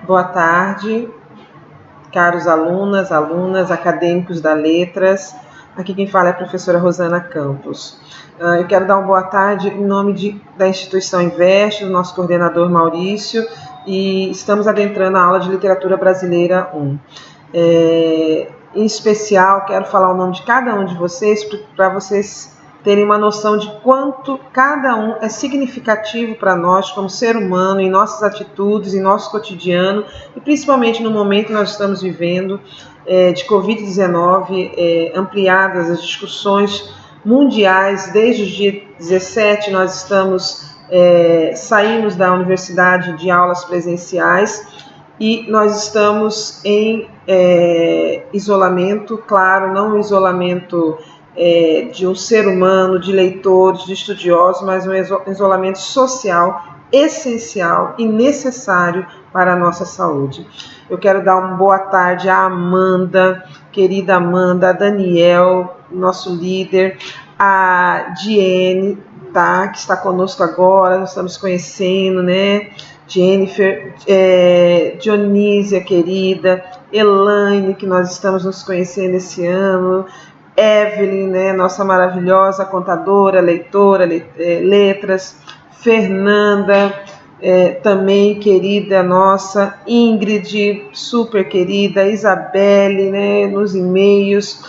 Boa tarde, caros alunas, acadêmicos da Letras. Aqui quem fala é a professora Rosana Campos. Eu quero dar uma boa tarde em nome da instituição Investe, do nosso coordenador Maurício, e estamos adentrando a aula de Literatura Brasileira 1. Em especial, quero falar o nome de cada um de vocês para vocês terem uma noção de quanto cada um é significativo para nós como ser humano, em nossas atitudes, em nosso cotidiano, e principalmente no momento que nós estamos vivendo de Covid-19, ampliadas as discussões mundiais. Desde o dia 17 nós saímos da universidade de aulas presenciais e nós estamos em isolamento, claro, não um isolamento de um ser humano, de leitores, de estudiosos, mas um isolamento social essencial e necessário para a nossa saúde. Eu quero dar uma boa tarde à Amanda, querida Amanda, a Daniel, nosso líder, a Diene, tá, que está conosco agora, nós estamos conhecendo, né? Jennifer, Dionísia, querida, Elaine, que nós estamos nos conhecendo esse ano, Evelyn, né, nossa maravilhosa contadora, leitora, letras, Fernanda, também querida nossa, Ingrid, super querida, Isabelle, né, nos e-mails,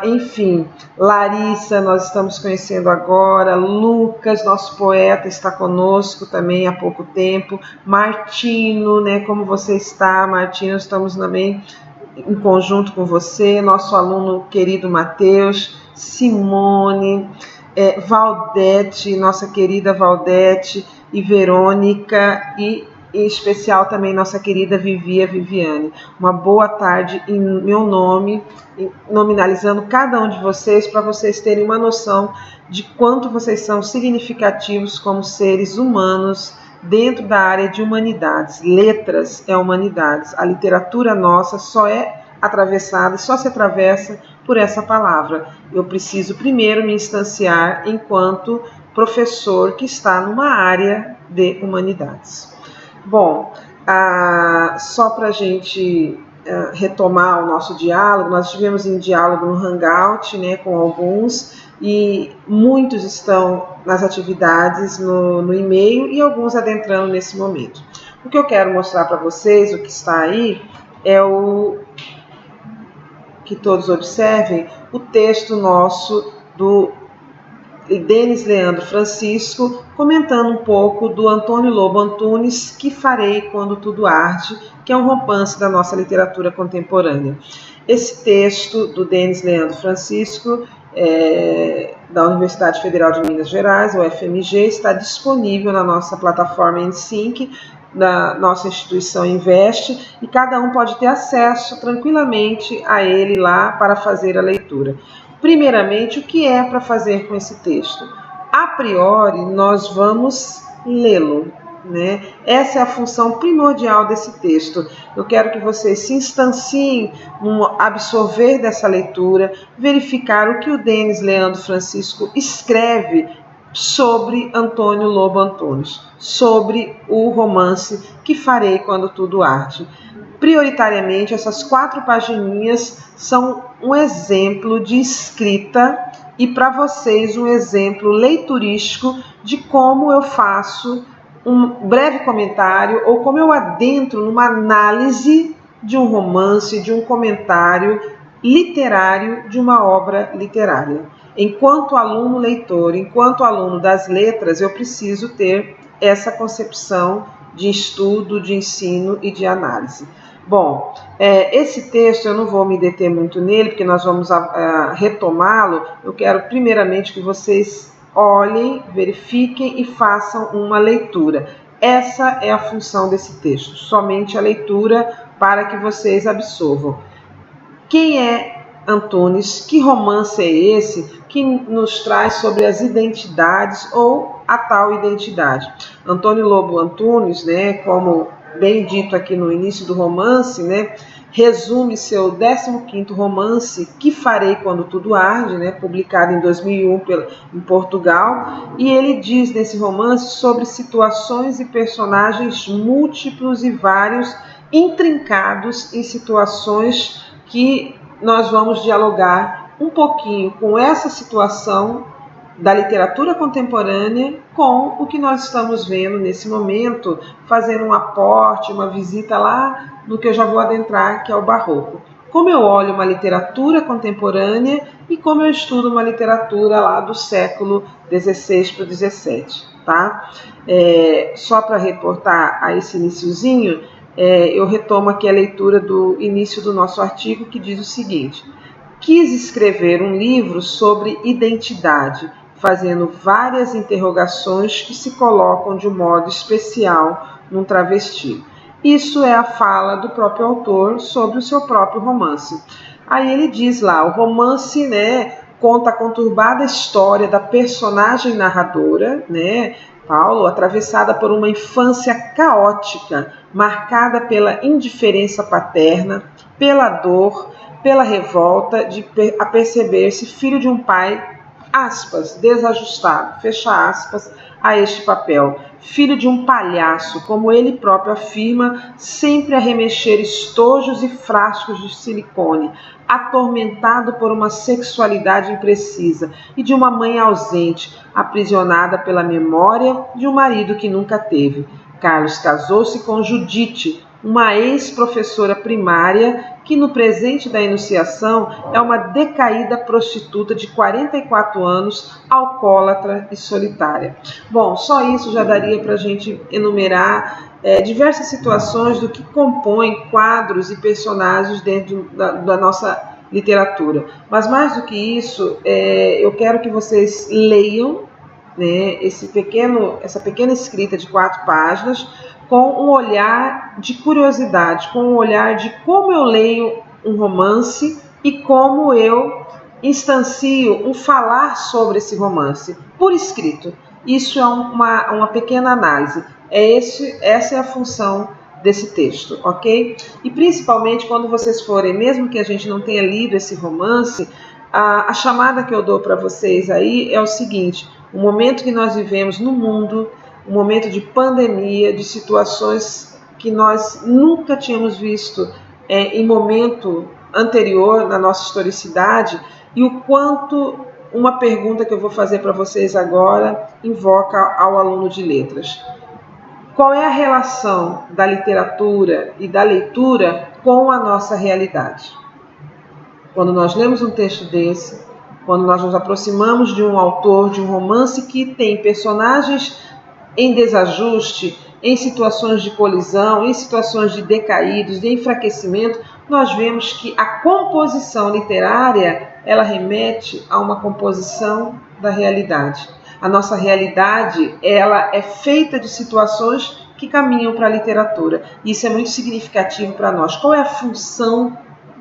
enfim, Larissa, nós estamos conhecendo agora, Lucas, nosso poeta, está conosco também há pouco tempo, Martino, né, como você está, Martino, estamos também em conjunto com você, nosso aluno querido Matheus, Simone, Valdete, nossa querida Valdete, e Verônica, e em especial também nossa querida Viviane. Uma boa tarde em meu nome, nominalizando cada um de vocês, para vocês terem uma noção de quanto vocês são significativos como seres humanos dentro da área de humanidades. Letras é humanidades. A literatura nossa só é atravessada, só se atravessa por essa palavra. Eu preciso primeiro me instanciar enquanto professor que está numa área de humanidades. Bom, só para a gente retomar o nosso diálogo, nós estivemos em diálogo no Hangout, né, com alguns, e muitos estão nas atividades no e-mail e alguns adentrando nesse momento. O que eu quero mostrar para vocês, o que está aí, é que todos observem o texto nosso do Denis Leandro Francisco, comentando um pouco do Antônio Lobo Antunes, Que Farei Quando Tudo Arde, que é um romance da nossa literatura contemporânea. Esse texto do Denis Leandro Francisco, da Universidade Federal de Minas Gerais, o FMG, está disponível na nossa plataforma EnSync, da nossa instituição Investe, e cada um pode ter acesso tranquilamente a ele lá para fazer a leitura. Primeiramente, o que é para fazer com esse texto? A priori, nós vamos lê-lo, né? Essa é a função primordial desse texto. Eu quero que vocês se instanciem no absorver dessa leitura, verificar o que o Denis Leandro Francisco escreve sobre Antônio Lobo Antunes, sobre o romance Que Farei Quando Tudo Arde. Prioritariamente, essas 4 pagininhas são um exemplo de escrita e para vocês um exemplo leiturístico de como eu faço um breve comentário ou como eu adentro numa análise de um romance, de um comentário literário de uma obra literária. Enquanto aluno leitor, enquanto aluno das letras, eu preciso ter essa concepção de estudo, de ensino e de análise. Bom, esse texto eu não vou me deter muito nele, porque nós vamos retomá-lo. Eu quero primeiramente que vocês olhem, verifiquem e façam uma leitura. Essa é a função desse texto, somente a leitura para que vocês absorvam. Quem é Antunes? Que romance é esse que nos traz sobre as identidades ou a tal identidade? Antônio Lobo Antunes, né, como bem dito aqui no início do romance, né, resume seu 15º romance, Que Farei Quando Tudo Arde, né, publicado em 2001 em Portugal, e ele diz nesse romance sobre situações e personagens múltiplos e vários, intrincados em situações que nós vamos dialogar um pouquinho com essa situação da literatura contemporânea com o que nós estamos vendo nesse momento, fazendo um aporte, uma visita lá no que eu já vou adentrar, que é o barroco. Como eu olho uma literatura contemporânea e como eu estudo uma literatura lá do século XVI para o XVII, tá? Só para reportar a esse iniciozinho, eu retomo aqui a leitura do início do nosso artigo, que diz o seguinte: quis escrever um livro sobre identidade, fazendo várias interrogações que se colocam de um modo especial num travesti. Isso é a fala do próprio autor sobre o seu próprio romance. Aí ele diz lá, o romance, né, conta a conturbada história da personagem narradora, né, Paulo, atravessada por uma infância caótica, marcada pela indiferença paterna, pela dor, pela revolta a perceber-se filho de um pai, aspas, desajustado, fecha aspas, a este papel. Filho de um palhaço, como ele próprio afirma, sempre a remexer estojos e frascos de silicone, atormentado por uma sexualidade imprecisa e de uma mãe ausente, aprisionada pela memória de um marido que nunca teve. Carlos casou-se com Judite, uma ex-professora primária que no presente da enunciação é uma decaída prostituta de 44 anos, alcoólatra e solitária. Bom, só isso já daria para a gente enumerar diversas situações do que compõem quadros e personagens dentro da nossa literatura. Mas mais do que isso, eu quero que vocês leiam, né, essa pequena escrita de 4 páginas, com um olhar de curiosidade, com um olhar de como eu leio um romance e como eu instancio um falar sobre esse romance, por escrito. Isso é uma pequena análise. Essa é a função desse texto, ok? E principalmente quando vocês forem, mesmo que a gente não tenha lido esse romance, a chamada que eu dou para vocês aí é o seguinte: o momento que nós vivemos no mundo, um momento de pandemia, de situações que nós nunca tínhamos visto em momento anterior na nossa historicidade, e o quanto uma pergunta que eu vou fazer para vocês agora invoca ao aluno de letras. Qual é a relação da literatura e da leitura com a nossa realidade? Quando nós lemos um texto desse, quando nós nos aproximamos de um autor, de um romance que tem personagens em desajuste, em situações de colisão, em situações de decaídos, de enfraquecimento, nós vemos que a composição literária, ela remete a uma composição da realidade. A nossa realidade, ela é feita de situações que caminham para a literatura. Isso é muito significativo para nós. Qual é a função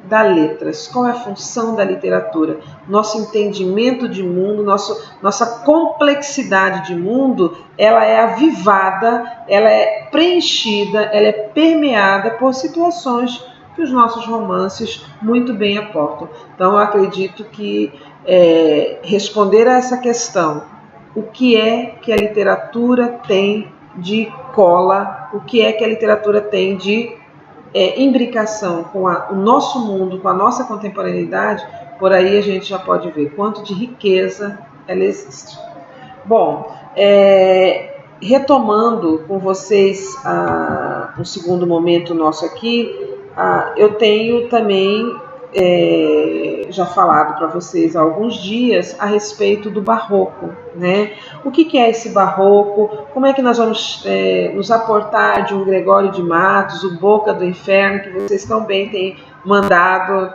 das letras? Qual é a função da literatura? Nosso entendimento de mundo, nossa complexidade de mundo, ela é avivada, ela é preenchida, ela é permeada por situações que os nossos romances muito bem aportam. Então, eu acredito que responder a essa questão, o que é que a literatura tem de cola, o que é que a literatura tem de imbricação com o nosso mundo, com a nossa contemporaneidade, por aí a gente já pode ver quanto de riqueza ela existe. Bom, retomando com vocês um segundo momento nosso aqui, eu tenho também já falado para vocês há alguns dias a respeito do barroco, né? O que é esse barroco? Como é que nós vamos nos aportar de um Gregório de Matos, o Boca do Inferno, que vocês também têm mandado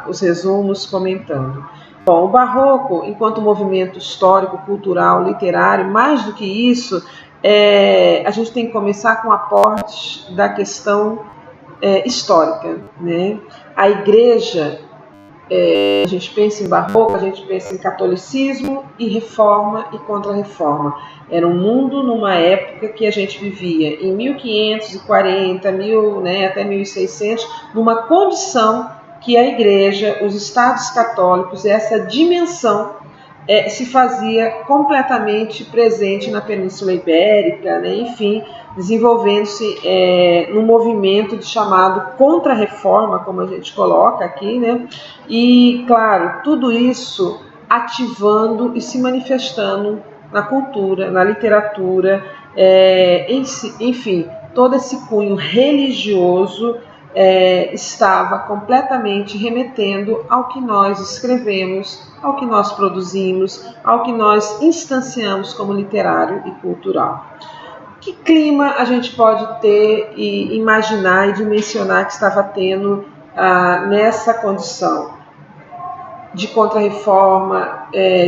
os resumos comentando. Bom, o barroco, enquanto movimento histórico, cultural, literário, mais do que isso, a gente tem que começar com aportes da questão histórica, né? A Igreja, a gente pensa em barroco, a gente pensa em catolicismo e reforma e contra-reforma. Era um mundo numa época que a gente vivia em 1540, até 1600, numa condição que a Igreja, os Estados católicos, essa dimensão se fazia completamente presente na Península Ibérica, né? Enfim, desenvolvendo-se num movimento chamado contra-reforma, como a gente coloca aqui, né? E, claro, tudo isso ativando e se manifestando na cultura, na literatura, enfim, todo esse cunho religioso estava completamente remetendo ao que nós escrevemos, ao que nós produzimos, ao que nós instanciamos como literário e cultural. Que clima a gente pode ter e imaginar e dimensionar que estava tendo nessa condição de contra-reforma,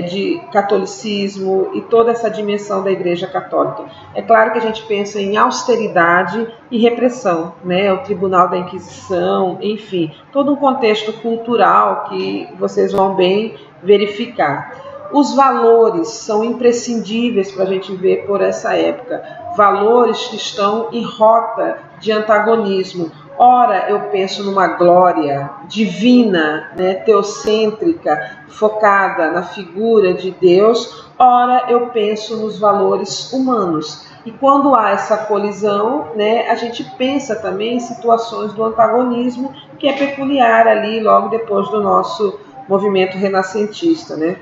de catolicismo e toda essa dimensão da Igreja Católica? É claro que a gente pensa em austeridade e repressão, né? O Tribunal da Inquisição, enfim, todo um contexto cultural que vocês vão bem verificar. Os valores são imprescindíveis para a gente ver por essa época, valores que estão em rota de antagonismo. Ora, eu penso numa glória divina, né, teocêntrica, focada na figura de Deus. Ora, eu penso nos valores humanos. E quando há essa colisão, né, a gente pensa também em situações do antagonismo, que é peculiar ali logo depois do nosso movimento renascentista, né?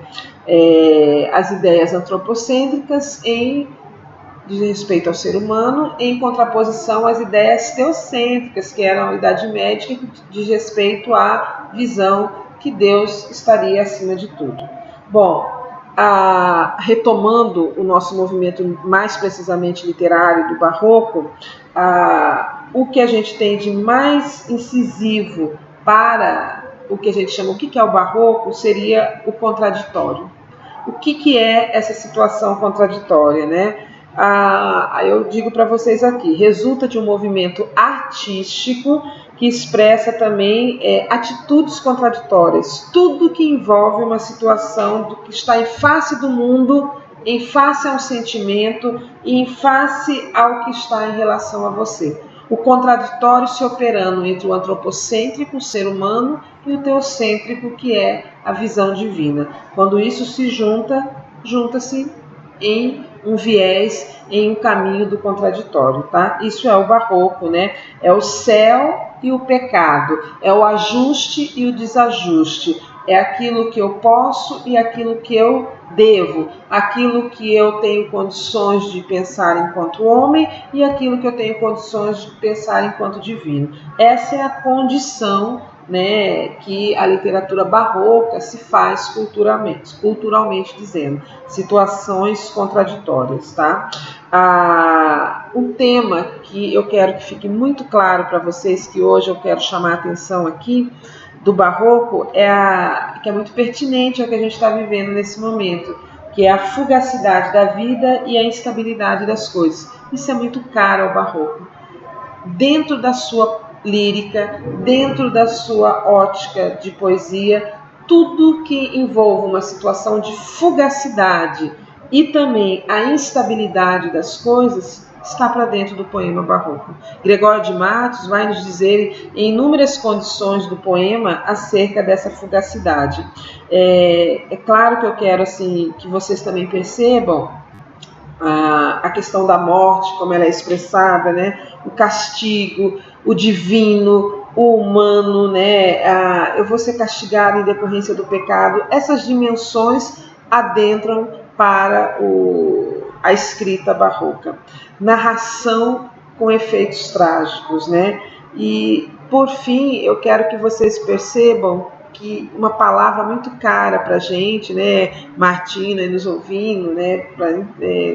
As ideias antropocêntricas diz respeito ao ser humano, em contraposição às ideias teocêntricas, que eram a Idade Média, que diz respeito à visão que Deus estaria acima de tudo. Bom, retomando o nosso movimento mais precisamente literário do Barroco, o que a gente tem de mais incisivo para o que a gente chama, o que é o Barroco, seria o contraditório. O que é essa situação contraditória, né? Eu digo para vocês aqui, resulta de um movimento artístico que expressa também atitudes contraditórias, tudo que envolve uma situação do que está em face do mundo, em face a um sentimento e em face ao que está em relação a você. O contraditório se operando entre o antropocêntrico, o ser humano, e o teocêntrico, que é a visão divina. Quando isso se junta-se em um viés, em um caminho do contraditório, tá? Isso é o Barroco, né? É o céu e o pecado, é o ajuste e o desajuste, é aquilo que eu posso e aquilo que eu devo, aquilo que eu tenho condições de pensar enquanto homem e aquilo que eu tenho condições de pensar enquanto divino. Essa é a condição, né, que a literatura barroca se faz culturalmente dizendo, situações contraditórias, tá? Um tema que eu quero que fique muito claro para vocês, que hoje eu quero chamar a atenção aqui, do Barroco, que é muito pertinente ao que a gente está vivendo nesse momento, que é a fugacidade da vida e a instabilidade das coisas. Isso é muito caro ao Barroco. Dentro da sua lírica, dentro da sua ótica de poesia, tudo que envolve uma situação de fugacidade e também a instabilidade das coisas está para dentro do poema barroco. Gregório de Matos vai nos dizer em inúmeras condições do poema acerca dessa fugacidade. É claro que eu quero assim, que vocês também percebam a questão da morte, como ela é expressada, né? O castigo, o divino, o humano, né? Eu vou ser castigado em decorrência do pecado. Essas dimensões adentram para a escrita barroca. Narração com efeitos trágicos, né? E, por fim, eu quero que vocês percebam que uma palavra muito cara para a gente, né, Martina, nos ouvindo, né,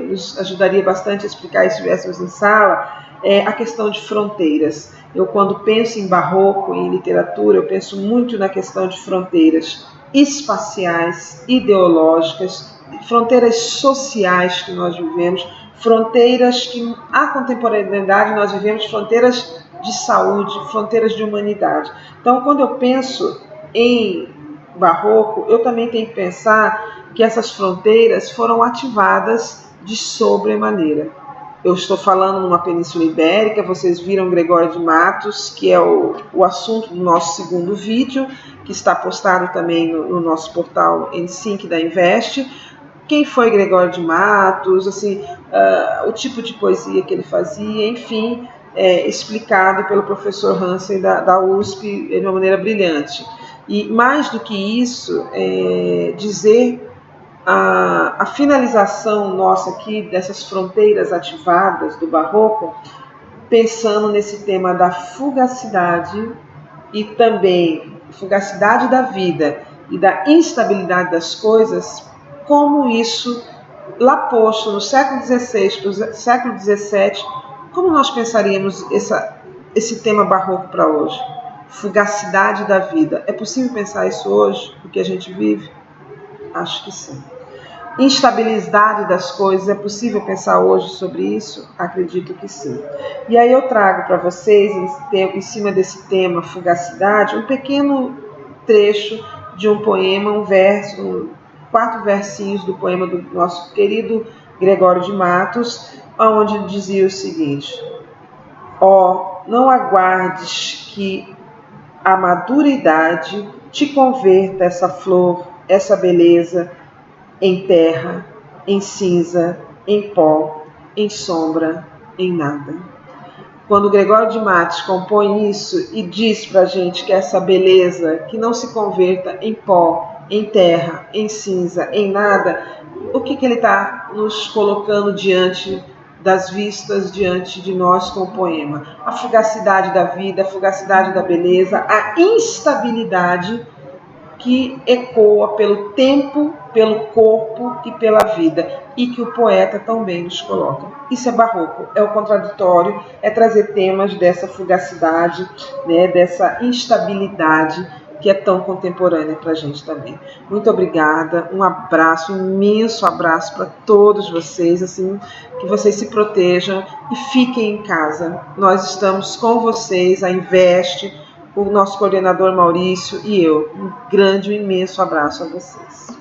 nos ajudaria bastante a explicar se estivéssemos em sala, é a questão de fronteiras. Eu, quando penso em barroco, em literatura, eu penso muito na questão de fronteiras espaciais, ideológicas, fronteiras sociais que nós vivemos, fronteiras que, à contemporaneidade, nós vivemos fronteiras de saúde, fronteiras de humanidade. Então, quando eu penso em barroco, eu também tenho que pensar que essas fronteiras foram ativadas de sobremaneira. Eu estou falando numa Península Ibérica, vocês viram Gregório de Matos, que é o assunto do nosso segundo vídeo, que está postado também no nosso portal N5 da Invest. Quem foi Gregório de Matos, assim, o tipo de poesia que ele fazia, enfim, explicado pelo professor Hansen da USP de uma maneira brilhante. E mais do que isso, dizer a finalização nossa aqui dessas fronteiras ativadas do barroco, pensando nesse tema da fugacidade e também fugacidade da vida e da instabilidade das coisas, como isso, lá posto no século XVI para o século XVII, como nós pensaríamos esse tema barroco para hoje? Fugacidade da vida. É possível pensar isso hoje, no que a gente vive? Acho que sim. Instabilidade das coisas, é possível pensar hoje sobre isso? Acredito que sim. E aí eu trago para vocês, em cima desse tema fugacidade, um pequeno trecho de um poema, um verso, 4 versinhos do poema do nosso querido Gregório de Matos, onde dizia o seguinte: ó, não aguardes que a madura idade te converta essa flor, essa beleza, em terra, em cinza, em pó, em sombra, em nada. Quando Gregório de Matos compõe isso e diz para a gente que essa beleza, que não se converta em pó, em terra, em cinza, em nada, o que ele está nos colocando diante das vistas, diante de nós com o poema? A fugacidade da vida, a fugacidade da beleza, a instabilidade que ecoa pelo tempo, pelo corpo e pela vida, e que o poeta também nos coloca. Isso é barroco, é o contraditório, é trazer temas dessa fugacidade, né, dessa instabilidade que é tão contemporânea para a gente também. Muito obrigada, um abraço, um imenso abraço para todos vocês, assim, que vocês se protejam e fiquem em casa. Nós estamos com vocês, a Invest, o nosso coordenador Maurício e eu. Um grande, um imenso abraço a vocês.